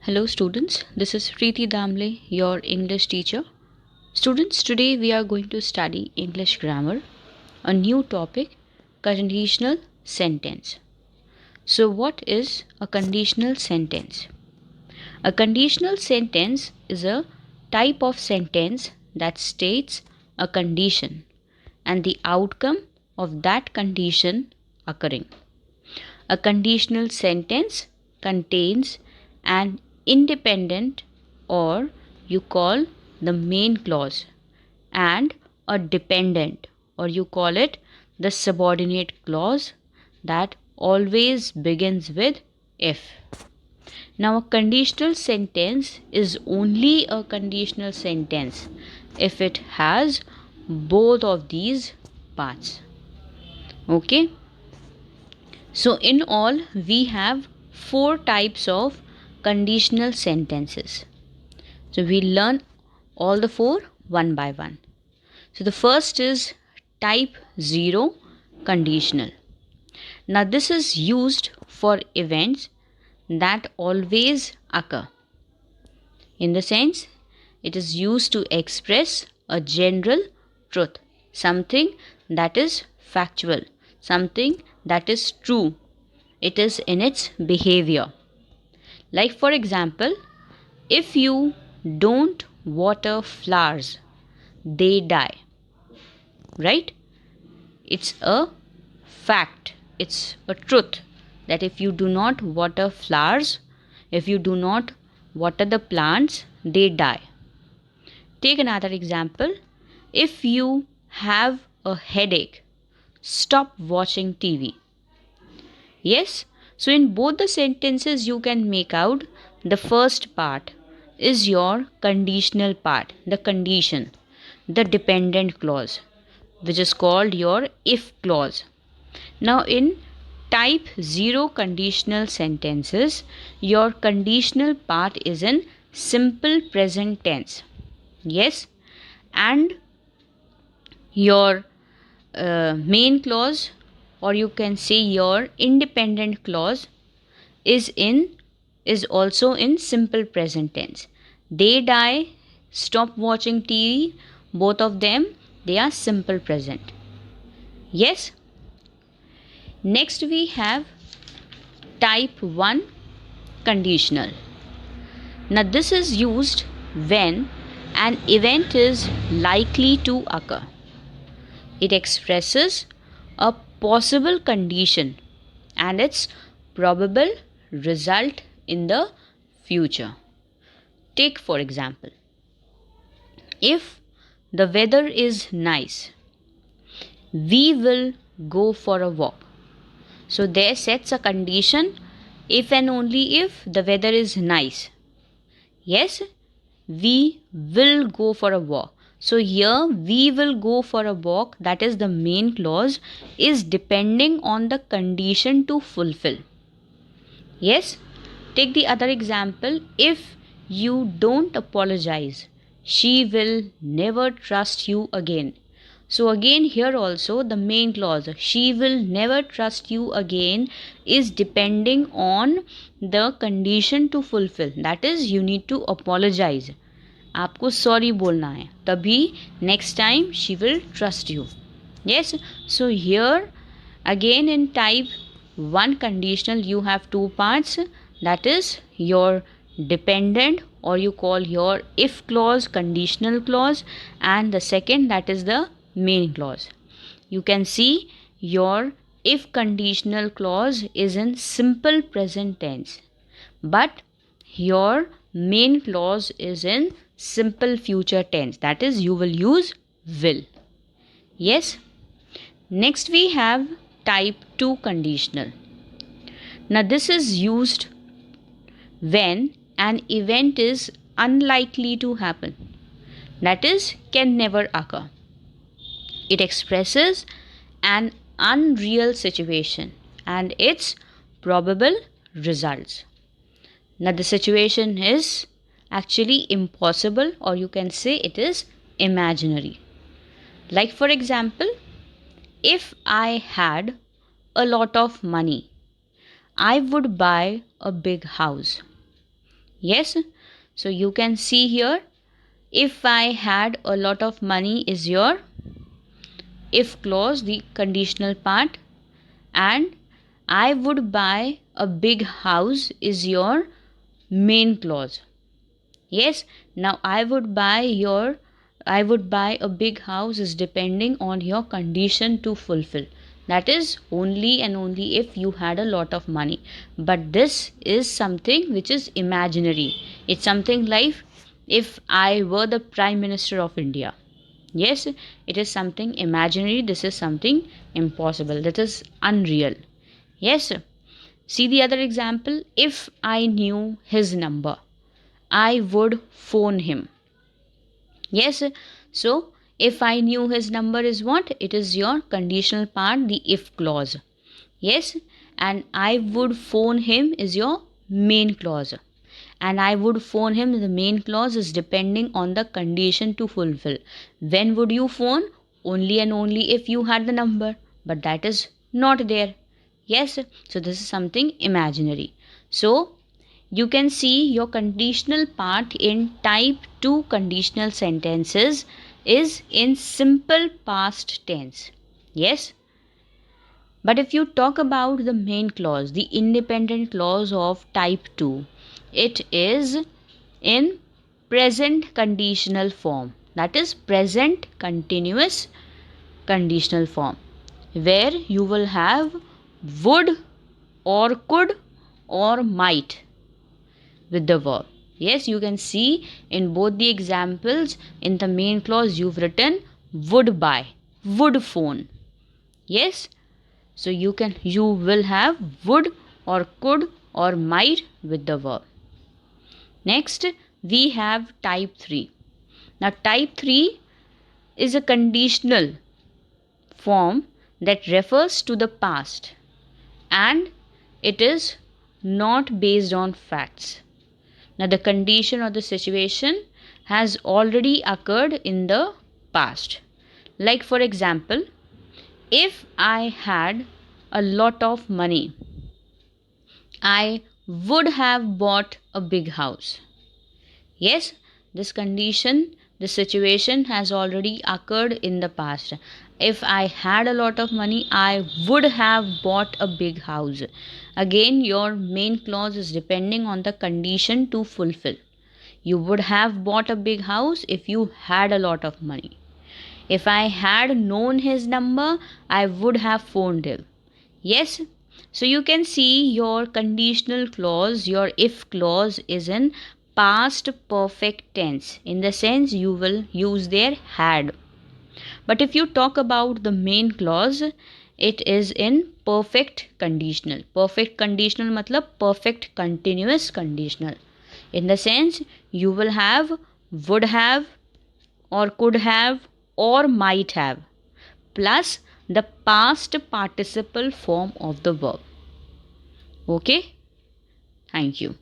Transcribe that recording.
Hello students, this is Priti Damle, your English teacher. Students, today we are going to study English grammar, a new topic, conditional sentence. So what is a conditional sentence? A conditional sentence is a type of sentence that states a condition and the outcome of that condition occurring. A conditional sentence contains an independent, or you call the main clause, and a dependent, or you call it the subordinate clause, that always begins with if. Now, a conditional sentence is only a conditional sentence if it has both of these parts. Okay. So in all, we have 4 types of conditional sentences. So we learn all the 4 one by one. So the first is type 0 conditional. Now this is used for events that always occur. In the sense, it is used to express a general truth, something that is factual, something that is true. It is in its behavior. Like for example, if you don't water flowers, they die. Right? It's a fact. It's a truth that if you do not water flowers, if you do not water the plants, they die. Take another example. If you have a headache, stop watching TV. Yes, so in both the sentences you can make out the first part is your conditional part, the condition, the dependent clause, which is called your if clause. Now in type 0 conditional sentences, your conditional part is in simple present tense. Yes, and your main clause, or you can say your independent clause, is also in simple present tense. They die, stop watching TV, both of them, they are simple present. Yes. Next we have type 1 conditional. Now this is used when an event is likely to occur. It expresses a possible condition and its probable result in the future. Take for example, if the weather is nice, we will go for a walk. So there sets a condition if and only if the weather is nice. Yes, we will go for a walk. So here we will go for a walk, that is the main clause, is depending on the condition to fulfill. Yes, take the other example. If you don't apologize, she will never trust you again. So again here also the main clause, she will never trust you again, is depending on the condition to fulfill. That is, you need to apologize. आपको sorry बोलना है, तभी next time she will trust you. Yes, so here again in type 1 conditional you have 2 parts, that is your dependent, or you call your if clause, conditional clause, and the second, that is the main clause. You can see your if conditional clause is in simple present tense, but your main clause is in simple future tense, that is you will use will. Yes. Next we have type 2 conditional. Now this is used when an event is unlikely to happen, that is can never occur. It expresses an unreal situation and its probable results. Now the situation is actually impossible, or you can say it is imaginary. Like for example, if I had a lot of money, I would buy a big house. Yes, so you can see here, if I had a lot of money is your if clause, the conditional part, and I would buy a big house is your main clause. Yes, now I would buy a big house is depending on your condition to fulfill. That is only and only if you had a lot of money. But this is something which is imaginary. It's something like if I were the Prime Minister of India. Yes, it is something imaginary. This is something impossible. That is unreal. Yes. See the other example. If I knew his number, I would phone him. Yes. So if I knew his number is what? It is your conditional part, the if clause. Yes. And I would phone him is your main clause. And I would phone him, the main clause is depending on the condition to fulfill. When would you phone? Only and only if you had the number. But that is not there. Yes. So this is something imaginary. So you can see your conditional part in type 2 conditional sentences is in simple past tense. Yes. But if you talk about the main clause, the independent clause of type 2, it is in present conditional form. That is present continuous conditional form, where you will have would or could or might with the verb. Yes, you can see in both the examples, in the main clause you've written would buy, would phone. Yes, so you will have would or could or might with the verb. Next, we have type 3. Now type 3 is a conditional form that refers to the past, and it is not based on facts. Now the condition or the situation has already occurred in the past. Like for example, if I had a lot of money, I would have bought a big house. Yes, this condition, this situation has already occurred in the past. If I had a lot of money, I would have bought a big house. Again, your main clause is depending on the condition to fulfill. You would have bought a big house if you had a lot of money. If I had known his number, I would have phoned him. Yes. So you can see your conditional clause, your if clause is in past perfect tense. In the sense you will use their had. But if you talk about the main clause, it is in perfect conditional. Perfect conditional matlab perfect continuous conditional. In the sense you will have would have or could have or might have plus the past participle form of the verb. Okay, thank you.